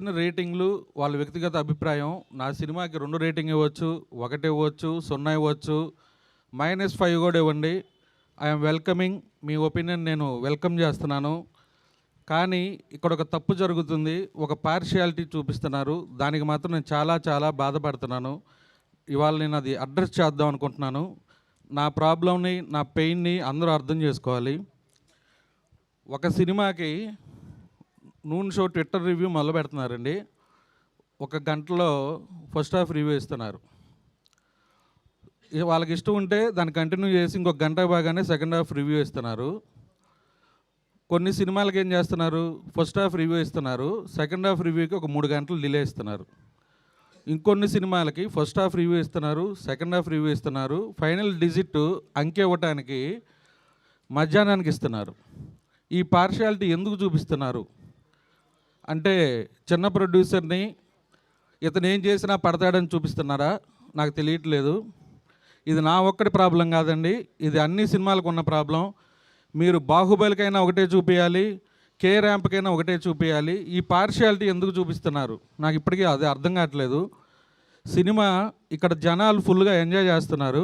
ఇచ్చిన రేటింగ్లు వాళ్ళ వ్యక్తిగత అభిప్రాయం. నా సినిమాకి 2 రేటింగ్ ఇవ్వచ్చు, 1 ఇవ్వచ్చు, 0 ఇవ్వచ్చు, -5 కూడా ఇవ్వండి. I'm welcoming. మీ ఒపీనియన్ నేను వెల్కమ్ చేస్తున్నాను. కానీ ఇక్కడ ఒక తప్పు జరుగుతుంది. ఒక పార్షియాలిటీ చూపిస్తున్నారు. దానికి మాత్రం నేను చాలా చాలా బాధపడుతున్నాను. ఇవాళ నేను అది అడ్రస్ చేద్దాం అనుకుంటున్నాను. నా ప్రాబ్లంని, నా పెయిన్ని అందరూ అర్థం చేసుకోవాలి. ఒక సినిమాకి నూన్ షో ట్విట్టర్ రివ్యూ మొదలు పెడుతున్నారండి. 1 గంటలో ఫస్ట్ హాఫ్ రివ్యూ ఇస్తున్నారు. వాళ్ళకి ఇష్టం ఉంటే దాన్ని కంటిన్యూ చేసి ఇంకొక గంట బాగానే సెకండ్ హాఫ్ రివ్యూ ఇస్తున్నారు. కొన్ని సినిమాలకి ఏం చేస్తున్నారు, ఫస్ట్ హాఫ్ రివ్యూ ఇస్తున్నారు, సెకండ్ హాఫ్ రివ్యూకి ఒక 3 గంటలు డిలే ఇస్తున్నారు. ఇంకొన్ని సినిమాలకి ఫస్ట్ హాఫ్ రివ్యూ ఇస్తున్నారు, సెకండ్ హాఫ్ రివ్యూ ఇస్తున్నారు, ఫైనల్ డిజిట్ అంకె ఇవ్వటానికి మధ్యాహ్నానికి ఇస్తున్నారు. ఈ పార్షియాలిటీ ఎందుకు చూపిస్తున్నారు అంటే, చిన్న ప్రొడ్యూసర్ని ఇతను ఏం చేసినా పడతాడని చూపిస్తున్నారా? నాకు తెలియట్లేదు. ఇది నా ఒక్కడి ప్రాబ్లం కాదండి, ఇది అన్ని సినిమాలకు ఉన్న ప్రాబ్లం. మీరు బాహుబలికైనా ఒకటే చూపించాలి, కే ర్యాంప్కైనా ఒకటే చూపించాలి. ఈ పార్షియాలిటీ ఎందుకు చూపిస్తున్నారు నాకు ఇప్పటికీ అది అర్థం కావట్లేదు. సినిమా ఇక్కడ జనాలు ఫుల్గా ఎంజాయ్ చేస్తున్నారు.